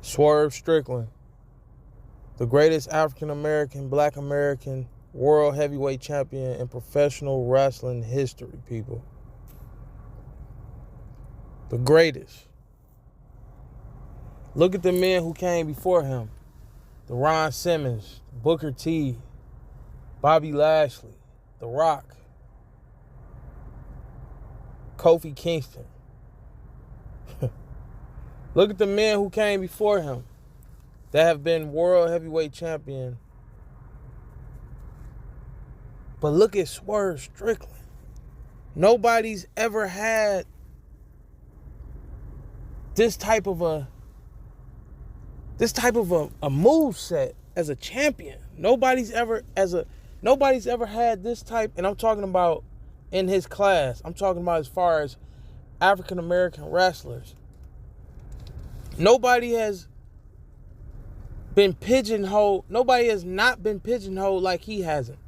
Swerve Strickland, the greatest African American, Black American world heavyweight champion in professional wrestling history, people. The greatest. Look at the men who came before him. The Ron Simmons, Booker T, Bobby Lashley, The Rock, Kofi Kingston. Look at the men who came before him that have been world heavyweight champion. But look at Swerve Strickland. Nobody's ever had this type of a move set as a champion. Nobody's ever had this type, and I'm talking about in his class. I'm talking about as far as African American wrestlers. Nobody has been pigeonholed. Nobody has not been pigeonholed like he hasn't.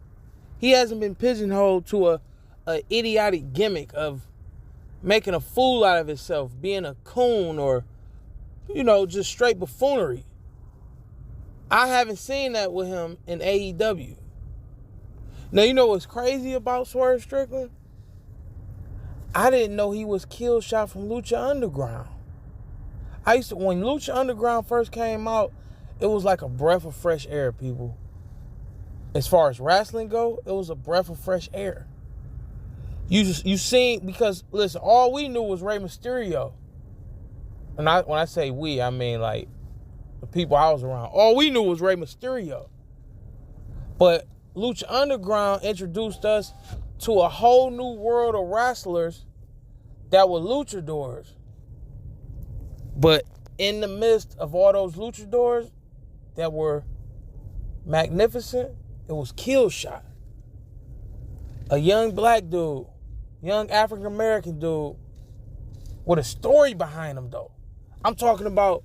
He hasn't been pigeonholed to a idiotic gimmick of making a fool out of himself, being a coon, or, just straight buffoonery. I haven't seen that with him in AEW. Now, you know what's crazy about Swerve Strickland? I didn't know he was kill shot from Lucha Underground. When Lucha Underground first came out, it was like a breath of fresh air, people. As far as wrestling go, it was a breath of fresh air. You seen, because listen, all we knew was Rey Mysterio. And when I say we, I mean like the people I was around. All we knew was Rey Mysterio. But Lucha Underground introduced us to a whole new world of wrestlers that were luchadors. But in the midst of all those luchadors that were magnificent, it was Killshot. A young black dude, young African American dude with a story behind him, though. I'm talking about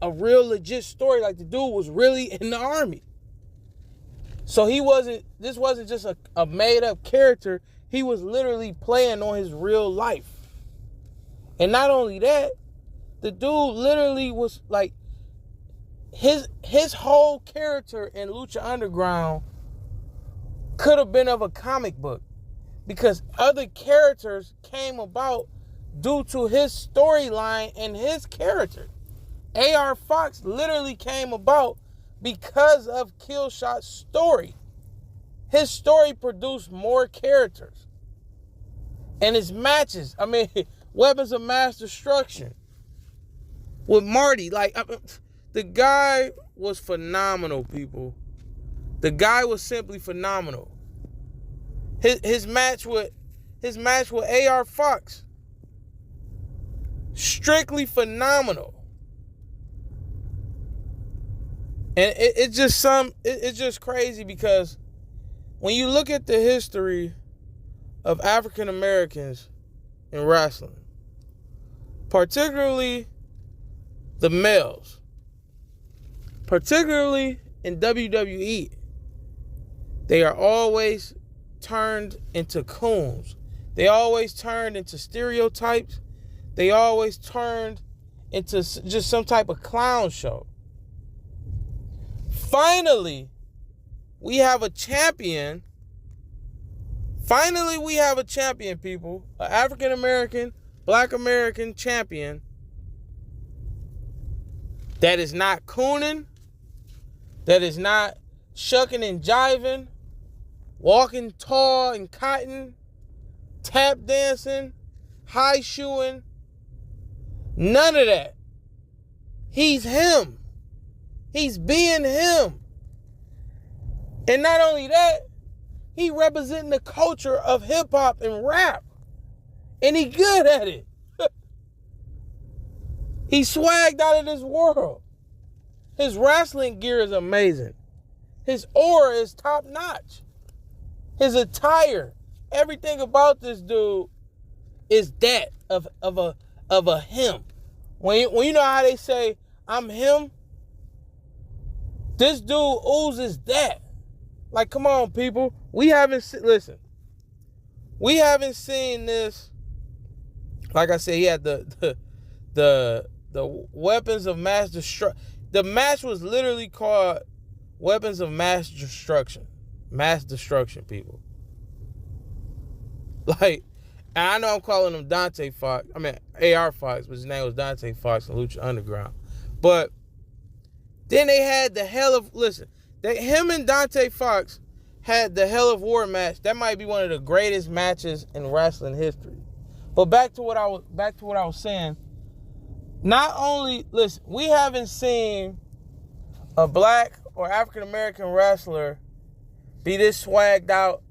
a real legit story, like the dude was really in the army. So this wasn't just a made up character. He was literally playing on his real life. And not only that, the dude literally was like, his whole character in Lucha Underground could have been of a comic book, because other characters came about due to his storyline and his character. A.R. Fox literally came about because of Killshot's story. His story produced more characters. And his matches, Weapons of Mass Destruction with Marty, the guy was phenomenal, people. The guy was simply phenomenal. His match with A.R. Fox, strictly phenomenal. And it's just crazy, because when you look at the history of African Americans in wrestling, particularly the males, particularly in WWE, they are always turned into coons. They always turned into stereotypes. They always turned into just some type of clown show. Finally, we have a champion. Finally, we have a champion, people. An African American, Black American champion that is not cooning, that is not shucking and jiving, walking tall and cotton, tap dancing, high shoeing. None of that. He's him. He's being him. And not only that, he representing the culture of hip hop and rap. And he good at it. He swagged out of this world. His wrestling gear is amazing. His aura is top notch. His attire, everything about this dude is that of a him. When you know how they say, I'm him, this dude oozes that. Like, come on, people. We haven't seen this. Like I said, he had the weapons of mass destruction. The match was literally called Weapons of Mass Destruction. Mass destruction, people. Like, and I know I'm calling him Dante Fox. I mean, AR Fox, but his name was Dante Fox in Lucha Underground. But then they had the Hell of... Listen, him and Dante Fox had the Hell of War match. That might be one of the greatest matches in wrestling history. But back to what I was saying. Not only... Listen, we haven't seen a black or African-American wrestler be this swagged out,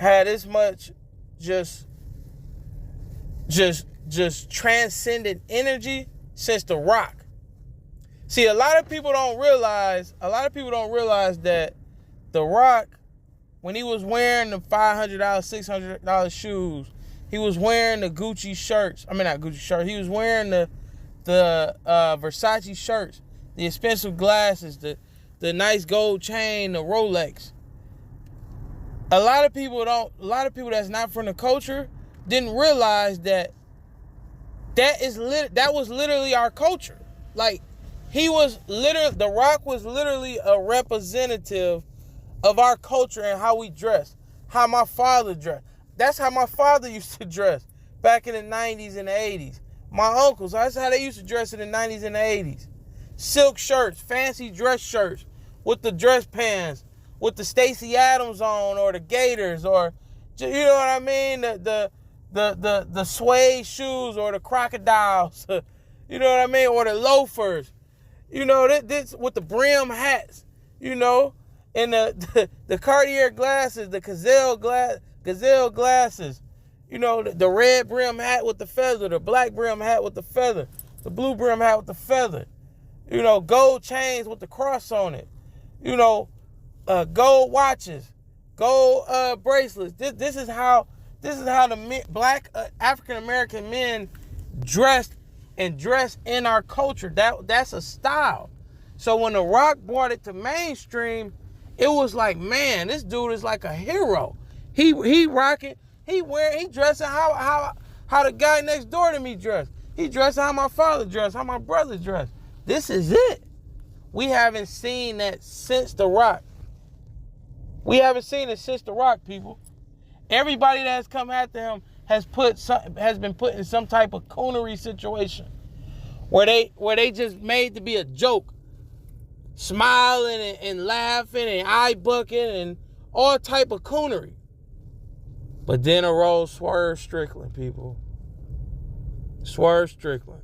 had this much just transcendent energy since The Rock. See, a lot of people don't realize that The Rock, when he was wearing the $500, $600 shoes, he was wearing the Gucci shirts. I mean, not Gucci shirts. He was wearing the Versace shirts, the expensive glasses, the nice gold chain, the Rolex. A lot of people that's not from the culture didn't realize that was literally our culture. Like, The Rock was literally a representative of our culture and how we dress, how my father dressed. That's how my father used to dress back in the 90s and the 80s. My uncles, that's how they used to dress in the 90s and the 80s. Silk shirts, fancy dress shirts with the dress pants, with the Stacey Adams on, or the Gators, or, you know what I mean? The suede shoes, or the crocodiles, you know what I mean? Or the loafers, you know, this with the brim hats, you know, and the Cartier glasses, the Gazelle glasses, you know, the red brim hat with the feather, the black brim hat with the feather, the blue brim hat with the feather, you know, gold chains with the cross on it, you know, gold watches, gold bracelets. This is how the black African American men dressed in our culture. That's a style. So when The Rock brought it to mainstream, it was like, man, this dude is like a hero. He rocking, he dressing how the guy next door to me dressed. He dressing how my father dressed, how my brother dressed. This is it. We haven't seen that since The Rock. We haven't seen it since The Rock, people. Everybody that has come after him has been put in some type of coonery situation where they just made to be a joke, smiling and laughing and eye bucking and all type of coonery. But then arose Swerve Strickland, people. Swerve Strickland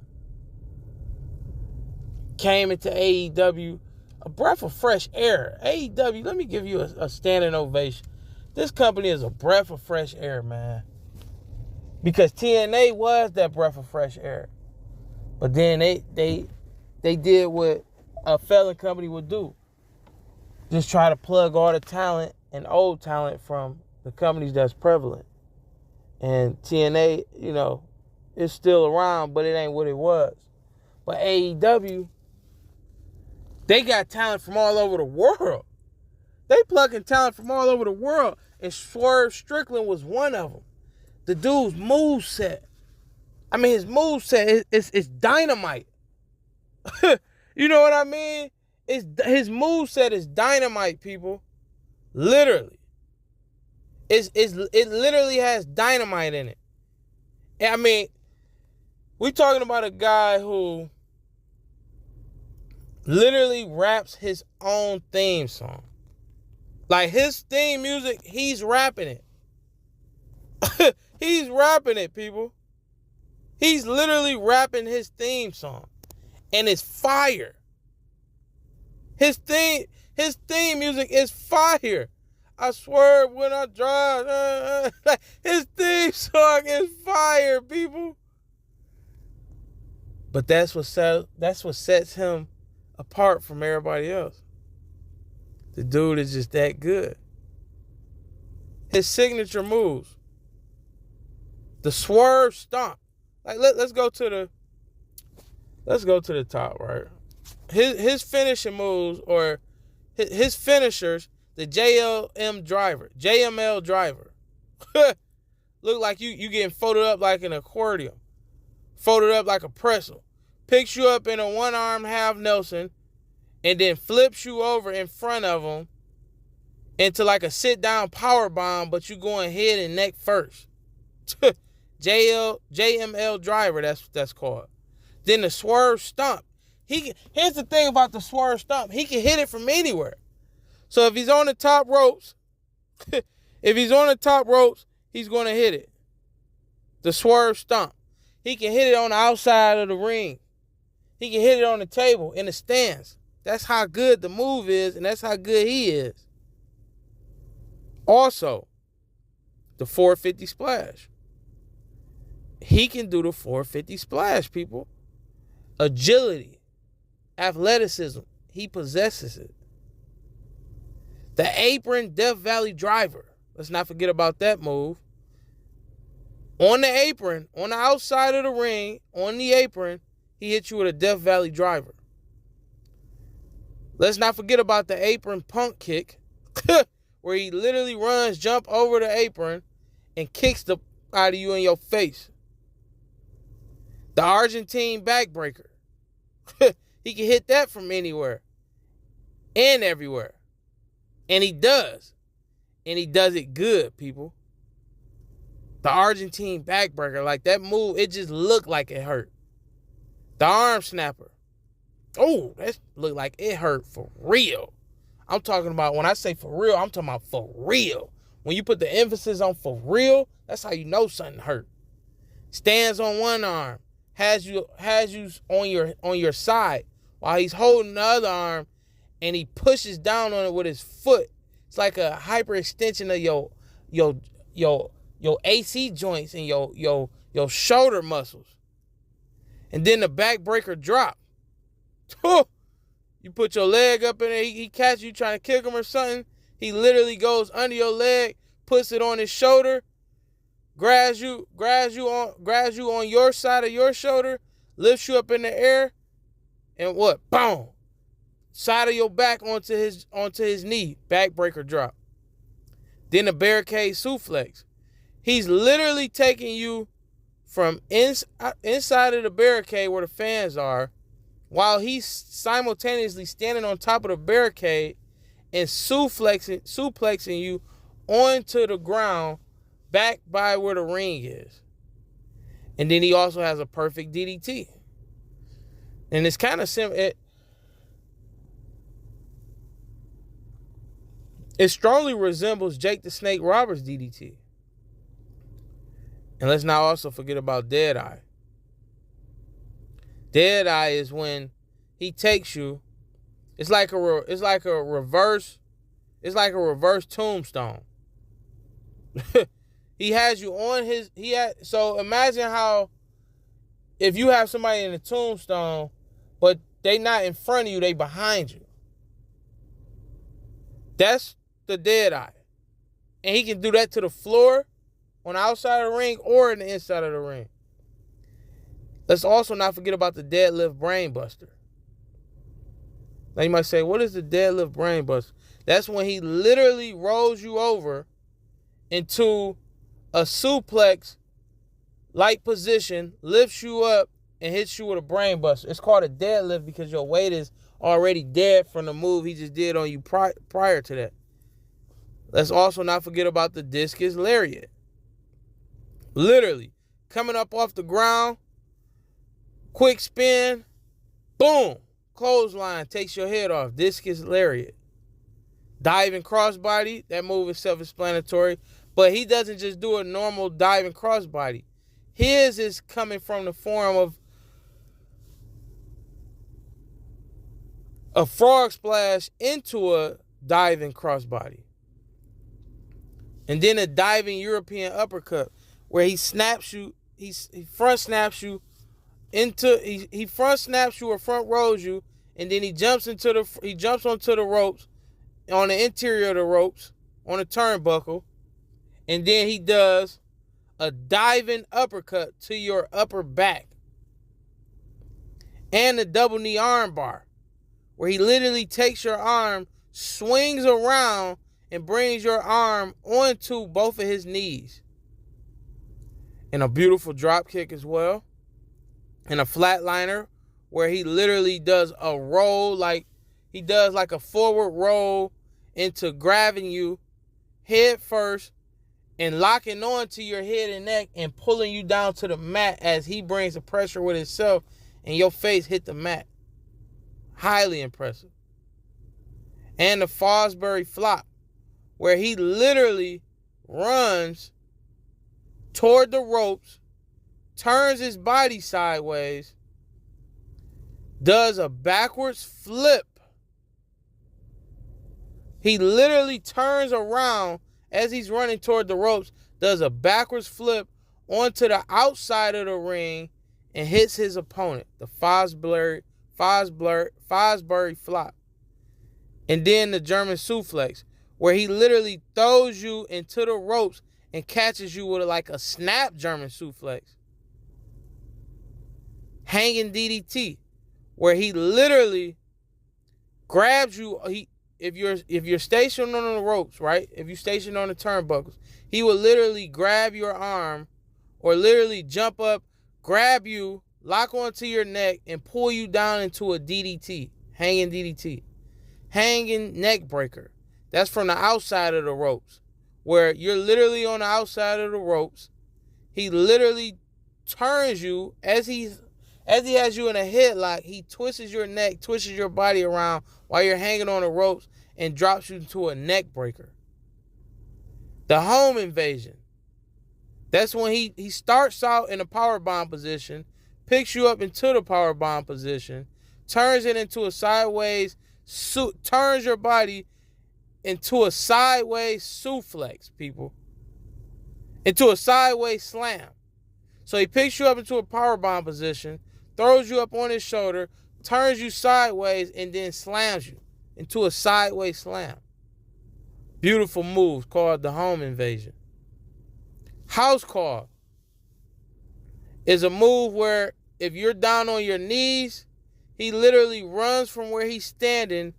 came into AEW, a breath of fresh air. AEW, let me give you a standing ovation. This company is a breath of fresh air, man. Because TNA was that breath of fresh air. But then they did what a failing company would do. Just try to plug all the talent and old talent from the companies that's prevalent. And TNA, you know, is still around, but it ain't what it was. But AEW, they got talent from all over the world. They plugging talent from all over the world. And Swerve Strickland was one of them. The dude's moveset. I mean, his moveset is dynamite. You know what I mean? His moveset is dynamite, people. Literally. It literally has dynamite in it. I mean, we talking about a guy who literally raps his own theme song. Like, his theme music, he's rapping it. He's rapping it, people. He's literally rapping his theme song. And it's fire. His theme music is fire. I swear when I drive. Like, his theme song is fire, people. But that's what sets him apart from everybody else. The dude is just that good. His signature moves. The swerve stomp. Like, let's go to the top, right? His finishing moves, or his finishers, the JML driver. Look like you getting folded up like an accordion. Folded up like a pretzel. picks you up in a one-arm half Nelson, and then flips you over in front of him into like a sit-down power bomb, but you going head and neck first. JML driver, that's called. Then the swerve stomp. Here's the thing about the swerve stomp. He can hit it from anywhere. So if he's on the top ropes, he's going to hit it. The swerve stomp. He can hit it on the outside of the ring. He can hit it on the table, in the stands. That's how good the move is, and that's how good he is. Also, the 450 splash. He can do the 450 splash, people. Agility, athleticism, he possesses it. The apron Death Valley driver. Let's not forget about that move. On the apron, on the outside of the ring, on the apron, he hits you with a Death Valley driver. Let's not forget about the apron punk kick, where he literally runs, jump over the apron, and kicks the out of you in your face. The Argentine backbreaker. He can hit that from anywhere and everywhere. And he does. And he does it good, people. The Argentine backbreaker, like that move, it just looked like it hurt. The arm snapper. Oh, that looked like it hurt for real. I'm talking about, when I say for real, I'm talking about for real. When you put the emphasis on for real, that's how you know something hurt. Stands on one arm, has you on your side while he's holding the other arm, and he pushes down on it with his foot. It's like a hyperextension of your AC joints and your shoulder muscles. And then the backbreaker drop. You put your leg up in there, he catch you trying to kick him or something. He literally goes under your leg, puts it on his shoulder, grabs you on your side of your shoulder, lifts you up in the air, and what? Boom! Side of your back onto his knee, backbreaker drop. Then a barricade suplex. He's literally taking you from inside of the barricade where the fans are, while he's simultaneously standing on top of the barricade and suplexing you onto the ground back by where the ring is. And then he also has a perfect DDT. And it's kind of simple. It strongly resembles Jake the Snake Roberts' DDT. And let's not also forget about Deadeye. Deadeye is when he takes you. It's like a reverse tombstone. He has you on his. So imagine how, if you have somebody in a tombstone, but they not in front of you, they behind you. That's the Deadeye, and he can do that to the floor, on the outside of the ring, or in the inside of the ring. Let's also not forget about the deadlift brainbuster. Now you might say, what is the deadlift brainbuster? That's when he literally rolls you over into a suplex-like position, lifts you up, and hits you with a brainbuster. It's called a deadlift because your weight is already dead from the move he just did on you prior to that. Let's also not forget about the discus lariat. Literally, coming up off the ground, quick spin, boom, clothesline, takes your head off, discus lariat. Diving crossbody, that move is self-explanatory, but he doesn't just do a normal diving crossbody. His is coming from the form of a frog splash into a diving crossbody. And then a diving European uppercut, where he snaps you, he front snaps you he front snaps you or front rolls you, and then he jumps onto the ropes, on the interior of the ropes, on the turnbuckle, and then he does a diving uppercut to your upper back. And a double knee arm bar, where he literally takes your arm, swings around, and brings your arm onto both of his knees. And a beautiful drop kick as well. And a flatliner where he literally does a roll, like he does like a forward roll into grabbing you head first and locking on to your head and neck and pulling you down to the mat as he brings the pressure with himself and your face hit the mat. Highly impressive. And the Fosbury flop, where he literally runs toward the ropes, turns his body sideways, does a backwards flip. He literally turns around as he's running toward the ropes, does a backwards flip onto the outside of the ring and hits his opponent, the Fosbury flop. And then the German suplex, where he literally throws you into the ropes and catches you with like a snap German suplex. Hanging DDT, where he literally grabs you. If you're stationed on the ropes, right? If you're stationed on the turnbuckles, he will literally grab your arm or literally jump up, grab you, lock onto your neck, and pull you down into a DDT, hanging DDT. Hanging neck breaker. That's from the outside of the ropes, where you're literally on the outside of the ropes. He literally turns you as he has you in a headlock. He twists your neck, twists your body around while you're hanging on the ropes and drops you into a neck breaker. The home invasion. That's when he starts out in a powerbomb position, picks you up into the powerbomb position, turns it into a sideways, turns your body into a sideways suplex, people. Into a sideways slam. So he picks you up into a powerbomb position, throws you up on his shoulder, turns you sideways, and then slams you into a sideways slam. Beautiful move called the home invasion. House call is a move where if you're down on your knees, he literally runs from where he's standing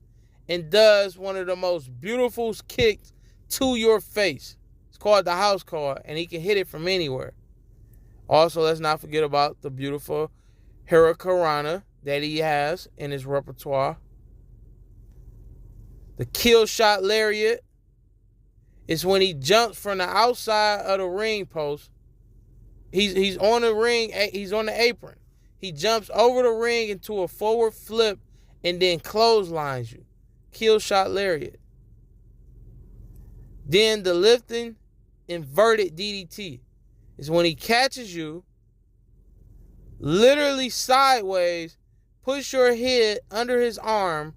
and does one of the most beautiful kicks to your face. It's called the house call, and he can hit it from anywhere. Also, let's not forget about the beautiful Hurricanrana that he has in his repertoire. The kill shot lariat is when he jumps from the outside of the ring post. He's on the ring, he's on the apron. He jumps over the ring into a forward flip and then clotheslines you. Kill shot lariat. Then the lifting inverted DDT is when he catches you literally sideways, push your head under his arm,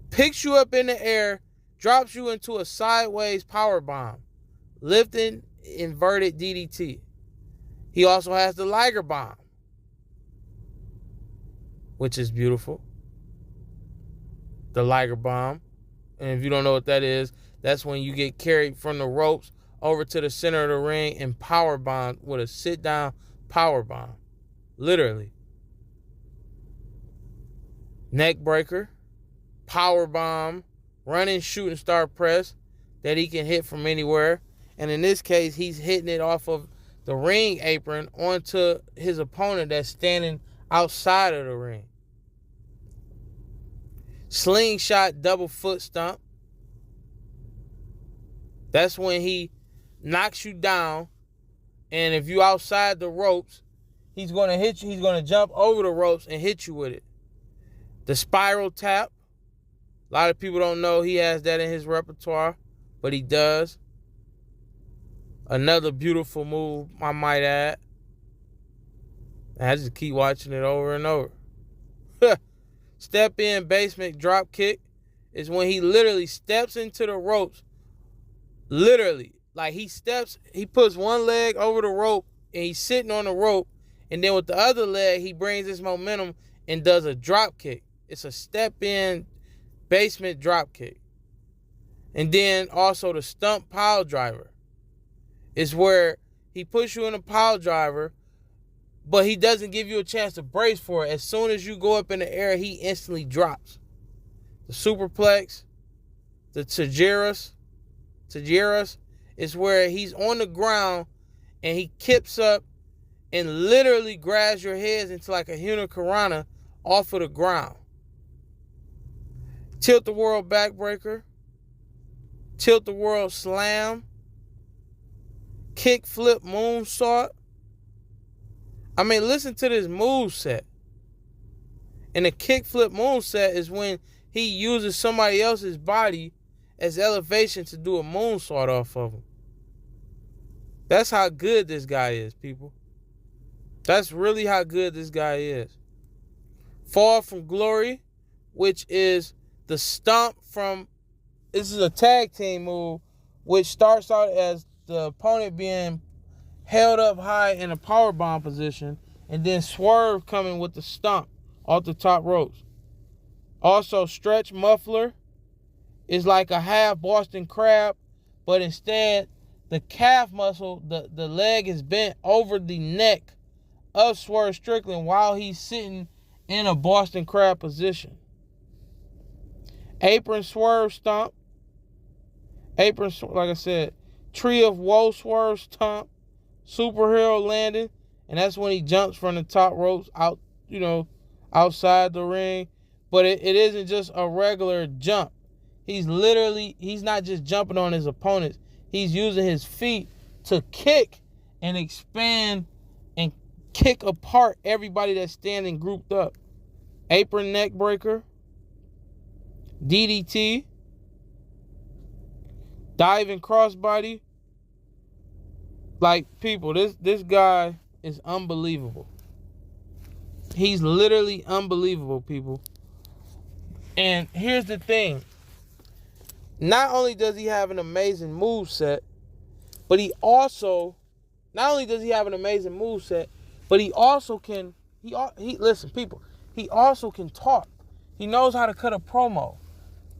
picks you up in the air, drops you into a sideways power bomb. Lifting inverted DDT. He also has the Liger bomb, which is beautiful. The Liger bomb. And if you don't know what that is, that's when you get carried from the ropes over to the center of the ring and power bomb with a sit down power bomb. Literally. Neck breaker, power bomb, running shooting star press that he can hit from anywhere. And in this case, he's hitting it off of the ring apron onto his opponent that's standing outside of the ring. Slingshot double foot stomp. That's when he knocks you down, and if you outside the ropes, he's going to hit you. He's going to jump over the ropes and hit you with it. The spiral tap. A lot of people don't know he has that in his repertoire, but he does. Another beautiful move, I might add. I just keep watching it over and over. Step in basement drop kick is when he literally steps into the ropes. Literally. Like he puts one leg over the rope and he's sitting on the rope. And then with the other leg, he brings his momentum and does a drop kick. It's a step in basement drop kick. And then also the stump pile driver is where he puts you in a pile driver, but he doesn't give you a chance to brace for it. As soon as you go up in the air, he instantly drops. The superplex, the Tajeras is where he's on the ground and he kips up and literally grabs your heads into like a hurricanrana off of the ground. Tilt the world backbreaker. Tilt the world slam. Kick flip moonsault. I mean, listen to this move set. And the kick flip moonsault is when he uses somebody else's body as elevation to do a moonsault off of him. That's how good this guy is, people. That's really how good this guy is. Fall from Glory, which is the stomp from... This is a tag team move, which starts out as the opponent being held up high in a powerbomb position, and then Swerve coming with the stomp off the top ropes. Also, stretch muffler is like a half Boston crab, but instead the calf muscle, the leg is bent over the neck of Swerve Strickland while he's sitting in a Boston crab position. Apron swerve stomp. Apron, like I said, tree of woe swerve stomp. Superhero landing, and that's when he jumps from the top ropes out, outside the ring. But it isn't just a regular jump. He's not just jumping on his opponents. He's using his feet to kick and expand and kick apart everybody that's standing grouped up. Apron neck breaker. DDT. Diving crossbody. Like, people, this guy is unbelievable. He's literally unbelievable, people. And here's the thing. Not only does he have an amazing moveset, but he also can, listen, people, he also can talk. He knows how to cut a promo.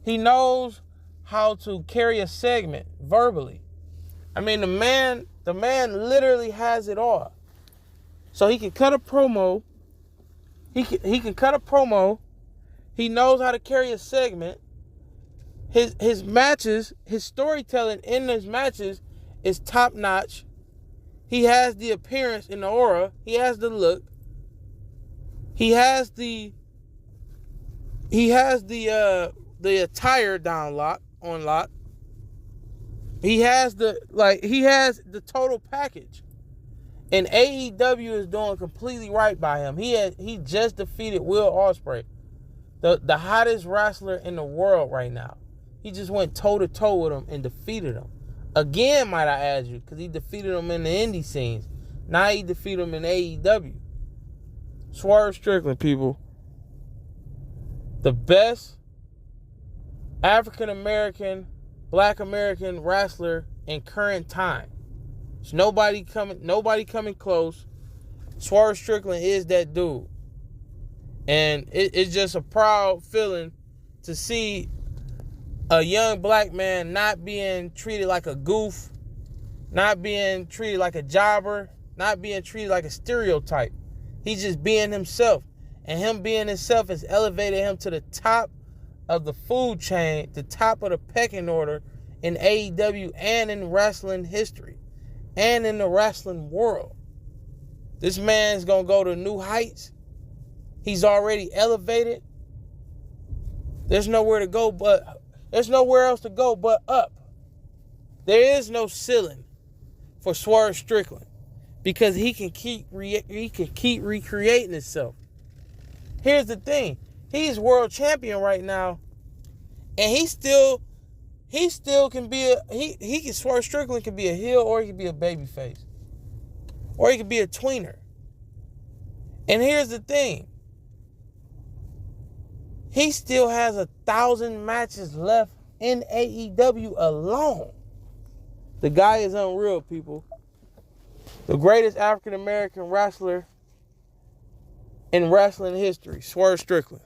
He knows how to carry a segment verbally. I mean, the man literally has it all. So he can cut a promo. He can cut a promo. He knows how to carry a segment. His matches, his storytelling in his matches is top notch. He has the appearance and the aura. He has the look. He has the attire on lock. He has the total package. And AEW is doing completely right by him. He just defeated Will Ospreay, the hottest wrestler in the world right now. He just went toe-to-toe with him and defeated him. Again, might I add you, because he defeated him in the indie scenes. Now he defeated him in AEW. Swerve Strickland, people. The best African-American, Black American wrestler in current time. There's nobody coming close. Swerve Strickland is that dude. And it's just a proud feeling to see a young black man not being treated like a goof, not being treated like a jobber, not being treated like a stereotype. He's just being himself. And him being himself has elevated him to the top of the food chain, the top of the pecking order in AEW and in wrestling history and in the wrestling world. This man's going to go to new heights. He's already elevated. There's nowhere else to go but up. There is no ceiling for Swerve Strickland because he can keep recreating himself. Here's the thing. He's world champion right now, and he still can be Swerve Strickland can be a heel, or he can be a babyface, or he could be a tweener. And here's the thing. He still has 1,000 matches left in AEW alone. The guy is unreal, people. The greatest African-American wrestler in wrestling history, Swerve Strickland.